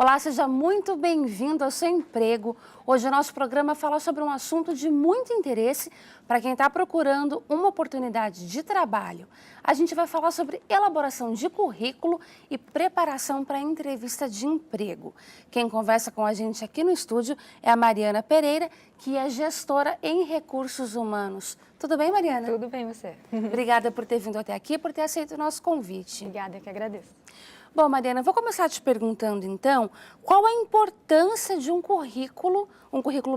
Olá, seja muito bem-vindo ao Seu Emprego. Hoje o nosso programa fala sobre um assunto de muito interesse para quem está procurando uma oportunidade de trabalho. A gente vai falar sobre elaboração de currículo e preparação para a entrevista de emprego. Quem conversa com a gente aqui no estúdio é a Mariana Pereira, que é gestora em recursos humanos. Tudo bem, Mariana? Tudo bem, você? Obrigada por ter vindo até aqui e por ter aceito o nosso convite. Obrigada, eu que agradeço. Bom, Mariana, vou começar te perguntando, então, qual a importância de um currículo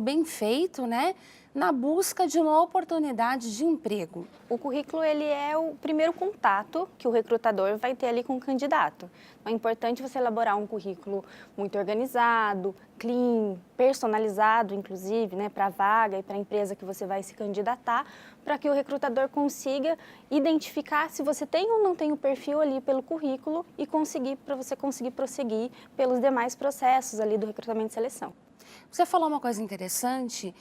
bem feito, né, na busca de uma oportunidade de emprego? O currículo, ele é o primeiro contato que o recrutador vai ter ali com o candidato. Então, é importante você elaborar um currículo muito organizado, clean, personalizado, inclusive, né, para a vaga e para a empresa que você vai se candidatar, para que o recrutador consiga identificar se você tem ou não tem o perfil ali pelo currículo e para você conseguir prosseguir pelos demais processos ali do recrutamento e seleção. Você falou uma coisa interessante,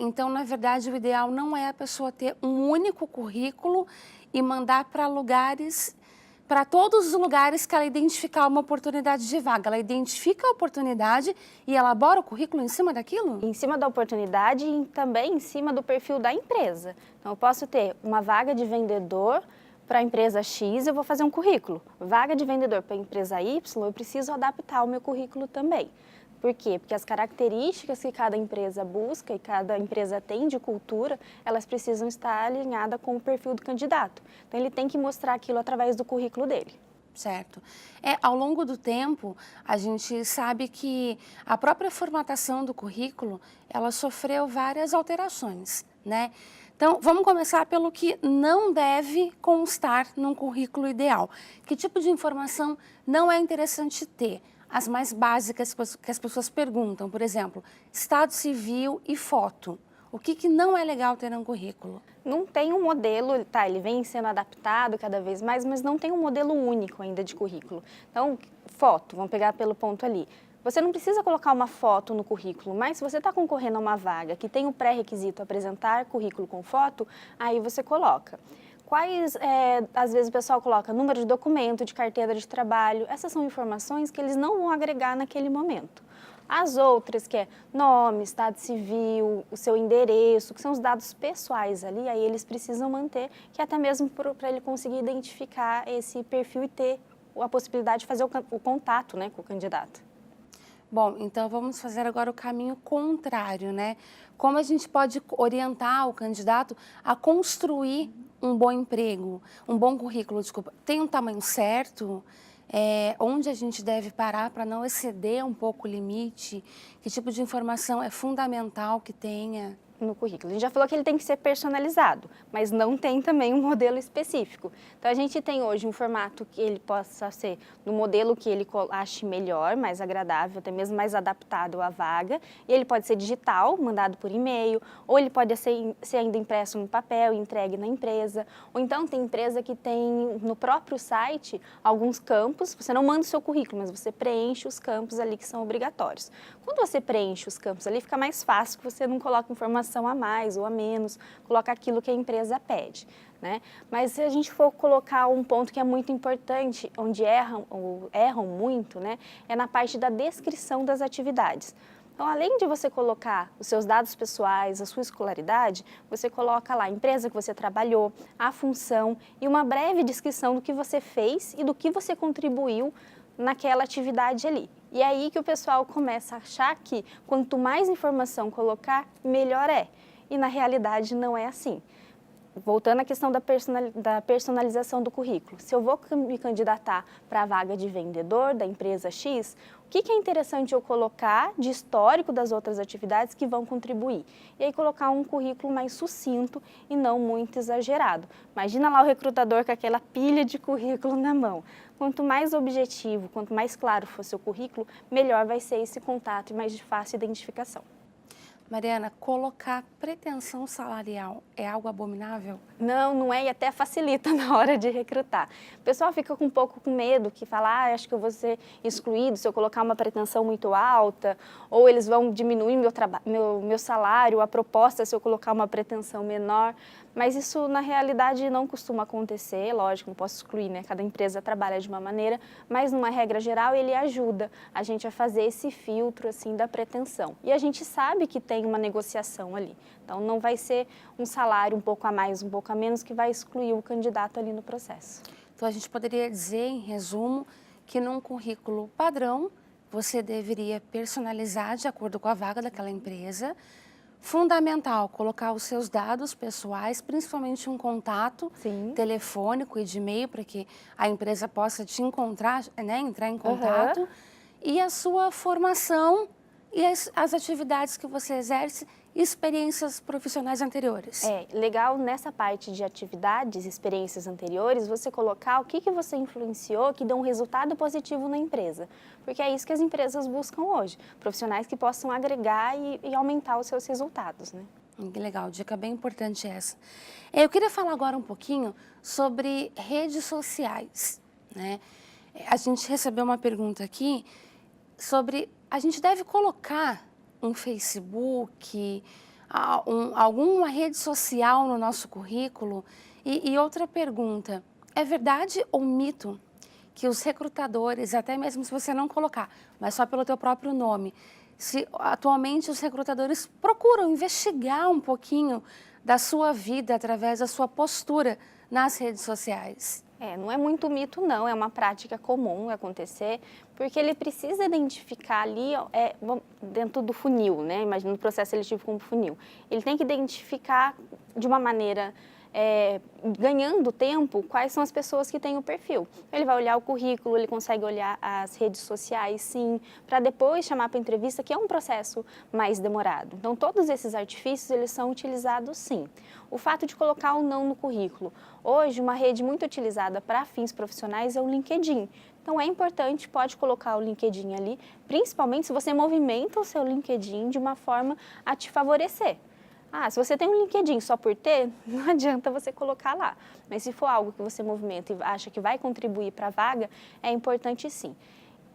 então, na verdade, o ideal não é a pessoa ter um único currículo e mandar para todos os lugares que ela identificar uma oportunidade de vaga. Ela identifica a oportunidade e elabora o currículo em cima daquilo? Em cima da oportunidade e também em cima do perfil da empresa. Então, eu posso ter uma vaga de vendedor para a empresa X, eu vou fazer um currículo. Vaga de vendedor para a empresa Y, eu preciso adaptar o meu currículo também. Por quê? Porque as características que cada empresa busca e cada empresa tem de cultura, elas precisam estar alinhadas com o perfil do candidato. Então, ele tem que mostrar aquilo através do currículo dele. Certo. Ao longo do tempo, a gente sabe que a própria formatação do currículo, ela sofreu várias alterações, né? Então, vamos começar pelo que não deve constar num currículo ideal. Que tipo de informação não é interessante ter? As mais básicas que as pessoas perguntam, por exemplo, estado civil e foto. O que não é legal ter num currículo? Não tem um modelo, tá, ele vem sendo adaptado cada vez mais, mas não tem um modelo único ainda de currículo. Então, foto, vamos pegar pelo ponto ali. Você não precisa colocar uma foto no currículo, mas se você está concorrendo a uma vaga que tem o pré-requisito apresentar currículo com foto, aí você coloca. Às vezes o pessoal coloca número de documento, de carteira de trabalho, essas são informações que eles não vão agregar naquele momento. As outras, que é nome, estado civil, o seu endereço, que são os dados pessoais ali, aí eles precisam manter, que até mesmo para ele conseguir identificar esse perfil e ter a possibilidade de fazer o contato, né, com o candidato. Bom, então vamos fazer agora o caminho contrário, né? Como a gente pode orientar o candidato a construir um bom emprego, um bom currículo, desculpa, tem um tamanho certo? Onde a gente deve parar para não exceder um pouco o limite? Que tipo de informação é fundamental que tenha? No currículo. A gente já falou que ele tem que ser personalizado, mas não tem também um modelo específico. Então, a gente tem hoje um formato que ele possa ser no modelo que ele ache melhor, mais agradável, até mesmo mais adaptado à vaga. E ele pode ser digital, mandado por e-mail, ou ele pode ser ainda impresso no papel e entregue na empresa. Ou então, tem empresa que tem no próprio site alguns campos, você não manda o seu currículo, mas você preenche os campos ali que são obrigatórios. Quando você preenche os campos ali, fica mais fácil, que você não coloca informação a mais ou a menos, coloca aquilo que a empresa pede, né? Mas se a gente for colocar um ponto que é muito importante, onde erram muito, né, é na parte da descrição das atividades. Então, além de você colocar os seus dados pessoais, a sua escolaridade, você coloca lá a empresa que você trabalhou, a função e uma breve descrição do que você fez e do que você contribuiu naquela atividade ali. E é aí que o pessoal começa a achar que quanto mais informação colocar, melhor é. E na realidade não é assim. Voltando à questão da personalização do currículo. Se eu vou me candidatar para a vaga de vendedor da empresa X, o que é interessante eu colocar de histórico das outras atividades que vão contribuir? E aí colocar um currículo mais sucinto e não muito exagerado. Imagina lá o recrutador com aquela pilha de currículo na mão. Quanto mais objetivo, quanto mais claro for seu currículo, melhor vai ser esse contato e mais de fácil identificação. Mariana, colocar pretensão salarial é algo abominável? Não, não é, e até facilita na hora de recrutar. O pessoal fica um pouco com medo, que fala, acho que eu vou ser excluído se eu colocar uma pretensão muito alta, ou eles vão diminuir meu salário, a proposta se eu colocar uma pretensão menor. Mas isso, na realidade, não costuma acontecer, lógico, não posso excluir, né? Cada empresa trabalha de uma maneira, mas, numa regra geral, ele ajuda a gente a fazer esse filtro, assim, da pretensão. E a gente sabe que tem uma negociação ali. Então, não vai ser um salário um pouco a mais, um pouco a menos, que vai excluir o candidato ali no processo. Então, a gente poderia dizer, em resumo, que num currículo padrão, você deveria personalizar de acordo com a vaga daquela empresa. Fundamental colocar os seus dados pessoais, principalmente um contato telefônico e de e-mail, para que a empresa possa te encontrar, né, entrar em contato. E a sua formação e as atividades que você exerce, experiências profissionais anteriores. Legal nessa parte de atividades, experiências anteriores, você colocar o que você influenciou que deu um resultado positivo na empresa. Porque é isso que as empresas buscam hoje, profissionais que possam agregar e aumentar os seus resultados, né? Que legal, dica bem importante essa. Eu queria falar agora um pouquinho sobre redes sociais, né? A gente recebeu uma pergunta aqui sobre a gente deve colocar um Facebook, alguma rede social no nosso currículo? E outra pergunta, é verdade ou mito que os recrutadores, até mesmo se você não colocar, mas só pelo teu próprio nome, se atualmente os recrutadores procuram investigar um pouquinho da sua vida através da sua postura nas redes sociais? Não é muito mito não, é uma prática comum acontecer, porque ele precisa identificar ali, dentro do funil, né? Imagina o processo seletivo como funil. Ele tem que identificar de uma maneira, ganhando tempo, quais são as pessoas que têm o perfil. Ele vai olhar o currículo, ele consegue olhar as redes sociais, sim, para depois chamar para entrevista, que é um processo mais demorado. Então, todos esses artifícios, eles são utilizados, sim. O fato de colocar ou não no currículo. Hoje, uma rede muito utilizada para fins profissionais é o LinkedIn. Então, é importante, pode colocar o LinkedIn ali, principalmente se você movimenta o seu LinkedIn de uma forma a te favorecer. Se você tem um LinkedIn só por ter, não adianta você colocar lá. Mas se for algo que você movimenta e acha que vai contribuir para a vaga, é importante sim.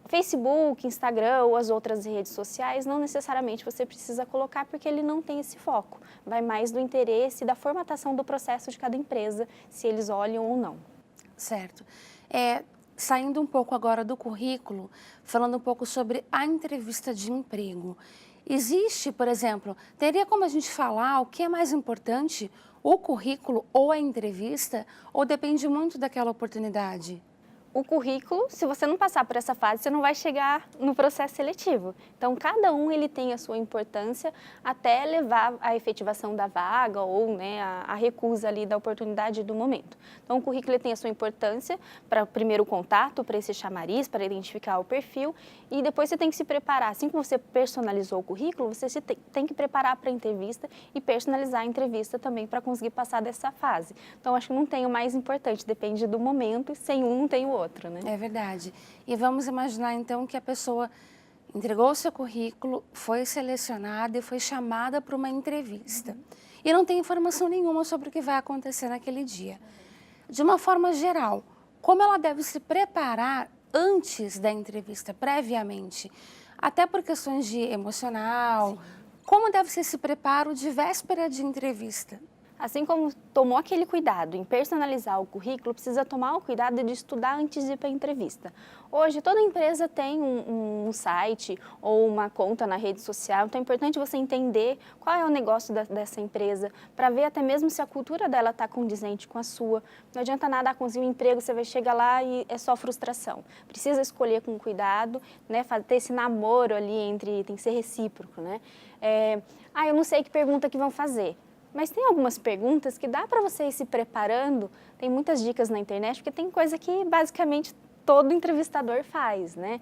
Facebook, Instagram ou as outras redes sociais, não necessariamente você precisa colocar porque ele não tem esse foco. Vai mais do interesse e da formatação do processo de cada empresa, se eles olham ou não. Certo. Saindo um pouco agora do currículo, falando um pouco sobre a entrevista de emprego. Existe, por exemplo, teria como a gente falar o que é mais importante, o currículo ou a entrevista, ou depende muito daquela oportunidade? O currículo, se você não passar por essa fase, você não vai chegar no processo seletivo. Então, cada um ele tem a sua importância até levar à efetivação da vaga ou, né, a recusa ali da oportunidade do momento. Então, o currículo ele tem a sua importância para o primeiro contato, para esse chamariz, para identificar o perfil, e depois você tem que se preparar. Assim que você personalizou o currículo, você tem que preparar para a entrevista e personalizar a entrevista também para conseguir passar dessa fase. Então, acho que não tem o mais importante, depende do momento, e sem um não tem o outro. Né? É verdade. E vamos imaginar, então, que a pessoa entregou o seu currículo, foi selecionada e foi chamada para uma entrevista. E não tem informação nenhuma sobre o que vai acontecer naquele dia. De uma forma geral, como ela deve se preparar antes da entrevista, previamente? Até por questões de emocional. Como deve ser esse preparo de véspera de entrevista? Assim como tomou aquele cuidado em personalizar o currículo, precisa tomar o cuidado de estudar antes de ir para a entrevista. Hoje, toda empresa tem um site ou uma conta na rede social, então é importante você entender qual é o negócio dessa empresa, para ver até mesmo se a cultura dela está condizente com a sua. Não adianta nada conseguir um emprego, você vai chegar lá e é só frustração. Precisa escolher com cuidado, né, ter esse namoro ali tem que ser recíproco, né? Eu não sei que pergunta que vão fazer. Mas tem algumas perguntas que dá para você ir se preparando, tem muitas dicas na internet, porque tem coisa que basicamente todo entrevistador faz, né?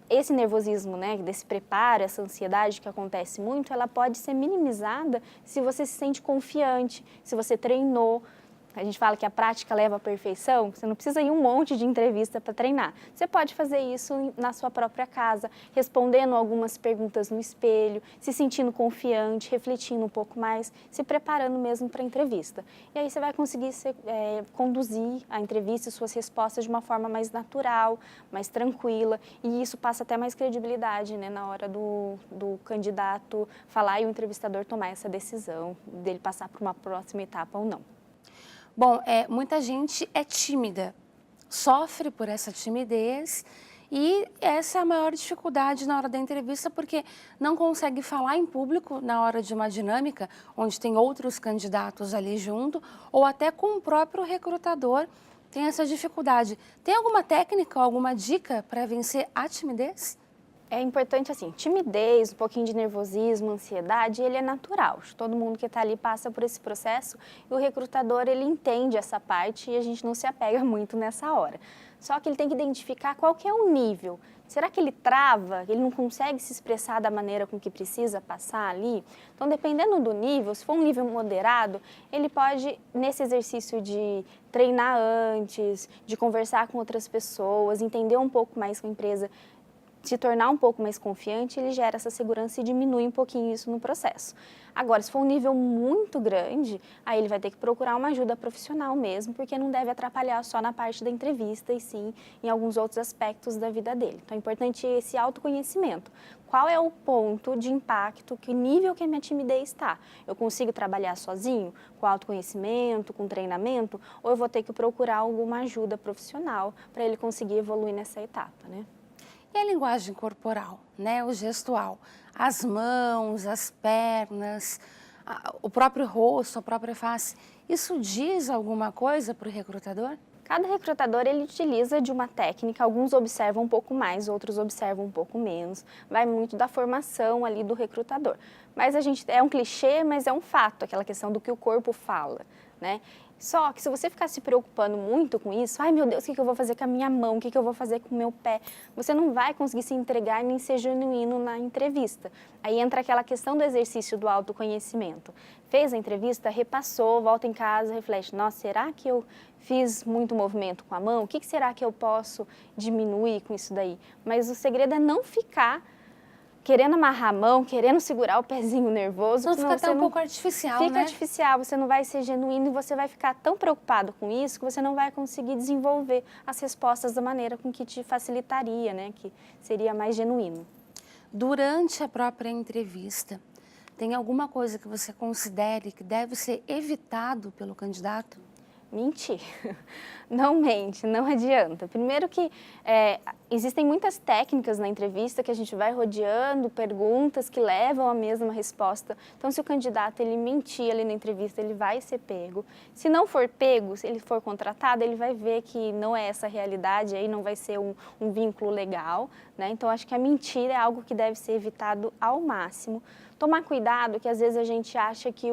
Esse nervosismo, né, desse preparo, essa ansiedade que acontece muito, ela pode ser minimizada se você se sente confiante, se você treinou. a gente fala que a prática leva à perfeição, você não precisa ir um monte de entrevista para treinar. Você pode fazer isso na sua própria casa, respondendo algumas perguntas no espelho, se sentindo confiante, refletindo um pouco mais, se preparando mesmo para a entrevista. E aí você vai conseguir conduzir a entrevista e suas respostas de uma forma mais natural, mais tranquila, e isso passa até mais credibilidade, né, na hora do candidato falar e o entrevistador tomar essa decisão dele passar para uma próxima etapa ou não. Bom, muita gente é tímida, sofre por essa timidez e essa é a maior dificuldade na hora da entrevista porque não consegue falar em público na hora de uma dinâmica onde tem outros candidatos ali junto ou até com o próprio recrutador tem essa dificuldade. Tem alguma técnica, alguma dica para vencer a timidez? É importante assim, timidez, um pouquinho de nervosismo, ansiedade, ele é natural. Todo mundo que está ali passa por esse processo e o recrutador, ele entende essa parte e a gente não se apega muito nessa hora. Só que ele tem que identificar qual que é o nível. Será que ele trava? Ele não consegue se expressar da maneira com que precisa passar ali? Então, dependendo do nível, se for um nível moderado, ele pode, nesse exercício de treinar antes, de conversar com outras pessoas, entender um pouco mais com a empresa, se tornar um pouco mais confiante, ele gera essa segurança e diminui um pouquinho isso no processo. Agora, se for um nível muito grande, aí ele vai ter que procurar uma ajuda profissional mesmo, porque não deve atrapalhar só na parte da entrevista e sim em alguns outros aspectos da vida dele. Então, é importante esse autoconhecimento. Qual é o ponto de impacto, que nível que a minha timidez está? Eu consigo trabalhar sozinho, com autoconhecimento, com treinamento, ou eu vou ter que procurar alguma ajuda profissional para ele conseguir evoluir nessa etapa, né? E a linguagem corporal, né? O gestual, as mãos, as pernas, o próprio rosto, a própria face, isso diz alguma coisa para o recrutador? Cada recrutador ele utiliza de uma técnica, alguns observam um pouco mais, outros observam um pouco menos, vai muito da formação ali do recrutador. Mas é um clichê, mas é um fato, aquela questão do que o corpo fala, né? Só que se você ficar se preocupando muito com isso, ai meu Deus, o que eu vou fazer com a minha mão, o que eu vou fazer com o meu pé, você não vai conseguir se entregar nem ser genuíno na entrevista. Aí entra aquela questão do exercício do autoconhecimento. Fez a entrevista, repassou, volta em casa, reflete, nossa, será que eu fiz muito movimento com a mão? O que será que eu posso diminuir com isso daí? Mas o segredo é não ficar querendo amarrar a mão, querendo segurar o pezinho nervoso. Não fica até um pouco artificial, fica né? artificial, você não vai ser genuíno e você vai ficar tão preocupado com isso que você não vai conseguir desenvolver as respostas da maneira com que te facilitaria, né? Que seria mais genuíno. Durante a própria entrevista, tem alguma coisa que você considere que deve ser evitado pelo candidato? Mentir. Não mente, não adianta. Primeiro que existem muitas técnicas na entrevista que a gente vai rodeando, perguntas que levam à mesma resposta. Então, se o candidato ele mentir ali na entrevista, ele vai ser pego. Se não for pego, se ele for contratado, ele vai ver que não é essa a realidade, aí não vai ser um vínculo legal, né? Então, acho que a mentira é algo que deve ser evitado ao máximo. Tomar cuidado, que às vezes a gente acha que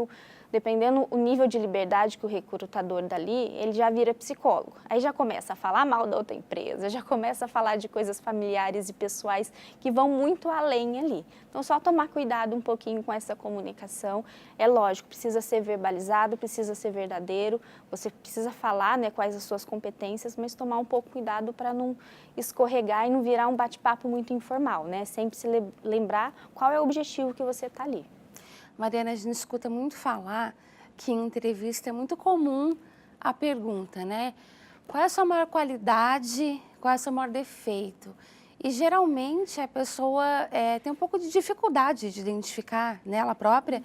dependendo o nível de liberdade que o recrutador dali, ele já vira psicólogo. Aí já começa a falar mal da outra empresa, já começa a falar de coisas familiares e pessoais que vão muito além ali. Então, só tomar cuidado um pouquinho com essa comunicação. É lógico, precisa ser verbalizado, precisa ser verdadeiro, você precisa falar, né, quais as suas competências, mas tomar um pouco cuidado para não escorregar e não virar um bate-papo muito informal, né? Sempre se lembrar qual é o objetivo que você está ali. Mariana, a gente escuta muito falar que em entrevista é muito comum a pergunta, né? Qual é a sua maior qualidade, qual é o seu maior defeito? E geralmente a pessoa tem um pouco de dificuldade de identificar nela própria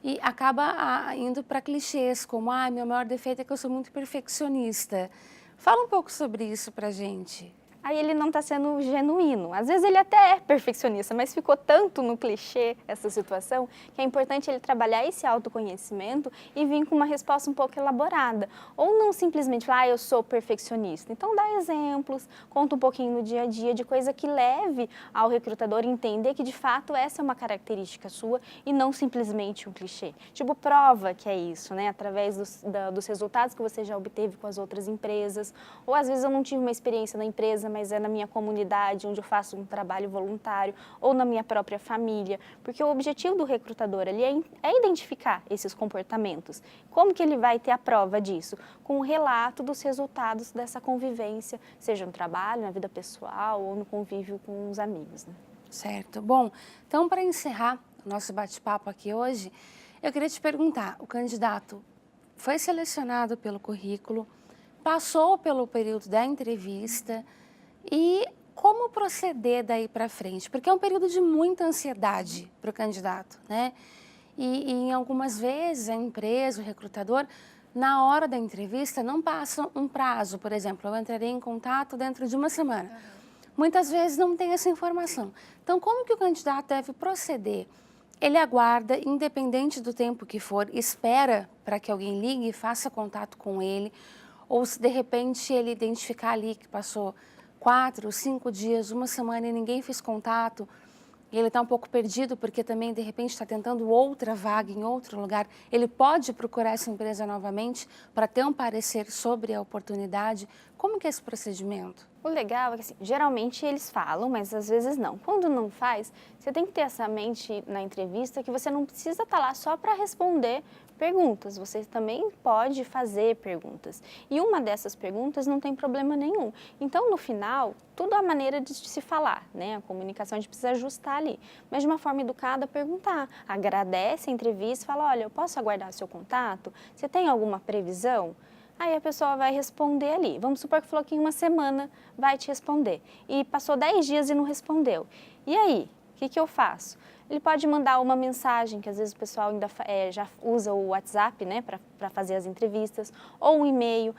e acaba indo para clichês como, meu maior defeito é que eu sou muito perfeccionista. Fala um pouco sobre isso pra gente. Aí ele não está sendo genuíno. Às vezes ele até é perfeccionista, mas ficou tanto no clichê essa situação que é importante ele trabalhar esse autoconhecimento e vir com uma resposta um pouco elaborada. Ou não simplesmente falar, eu sou perfeccionista. Então dá exemplos, conta um pouquinho no dia a dia de coisa que leve ao recrutador entender que de fato essa é uma característica sua e não simplesmente um clichê. Tipo, prova que é isso, né? Através dos resultados que você já obteve com as outras empresas. Ou às vezes eu não tive uma experiência na empresa, mas é na minha comunidade, onde eu faço um trabalho voluntário, ou na minha própria família, porque o objetivo do recrutador ali é identificar esses comportamentos. Como que ele vai ter a prova disso? Com o relato dos resultados dessa convivência, seja no trabalho, na vida pessoal ou no convívio com os amigos, né? Certo. Bom, então para encerrar o nosso bate-papo aqui hoje, eu queria te perguntar, o candidato foi selecionado pelo currículo, passou pelo período da entrevista e como proceder daí para frente? Porque é um período de muita ansiedade para o candidato, né? E em algumas vezes a empresa, o recrutador, na hora da entrevista não passa um prazo, por exemplo, eu entrarei em contato dentro de uma semana. Muitas vezes não tem essa informação. Então, como que o candidato deve proceder? Ele aguarda, independente do tempo que for, espera para que alguém ligue e faça contato com ele, ou se de repente ele identificar ali que passou 4, 5 dias, uma semana e ninguém fez contato, e ele está um pouco perdido porque também de repente está tentando outra vaga em outro lugar, ele pode procurar essa empresa novamente para ter um parecer sobre a oportunidade. Como que é esse procedimento? O legal é que, assim, geralmente eles falam, mas às vezes não. Quando não faz, você tem que ter essa mente na entrevista que você não precisa estar lá só para responder perguntas. Você também pode fazer perguntas. E uma dessas perguntas não tem problema nenhum. Então, no final, tudo é a maneira de se falar, né? A comunicação a gente precisa ajustar ali. Mas de uma forma educada, perguntar. Agradece a entrevista, fala, olha, eu posso aguardar seu contato? Você tem alguma previsão? Aí a pessoa vai responder ali. Vamos supor que falou que em uma semana vai te responder. E passou 10 dias e não respondeu. E aí, o que eu faço? Ele pode mandar uma mensagem, que às vezes o pessoal ainda já usa o WhatsApp, né, para fazer as entrevistas, ou um e-mail,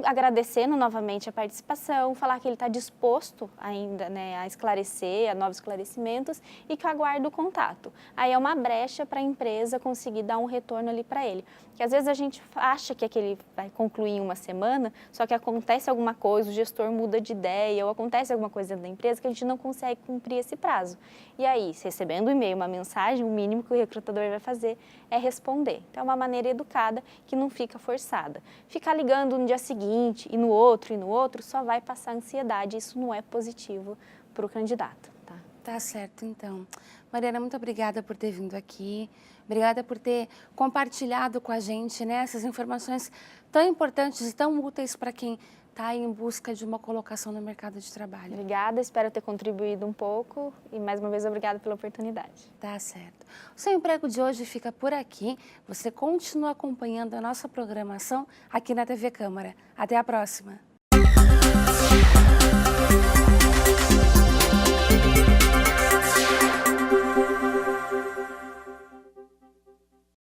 agradecendo novamente a participação, falar que ele está disposto ainda, né, a esclarecer, a novos esclarecimentos e que aguarda o contato. Aí é uma brecha para a empresa conseguir dar um retorno ali para ele. Porque às vezes a gente acha que aquele vai concluir em uma semana, só que acontece alguma coisa, o gestor muda de ideia ou acontece alguma coisa dentro da empresa que a gente não consegue cumprir esse prazo. E aí, recebendo um e-mail, uma mensagem, o mínimo que o recrutador vai fazer é responder. Então é uma maneira educada que não fica forçada. Ficar ligando no dia seguinte e no outro, só vai passar ansiedade. Isso não é positivo para o candidato. Tá certo, então. Mariana, muito obrigada por ter vindo aqui. Obrigada por ter compartilhado com a gente, né, essas informações tão importantes e tão úteis para quem está em busca de uma colocação no mercado de trabalho. Obrigada, espero ter contribuído um pouco e mais uma vez obrigada pela oportunidade. Tá certo. O Seu Emprego de hoje fica por aqui. Você continua acompanhando a nossa programação aqui na TV Câmara. Até a próxima.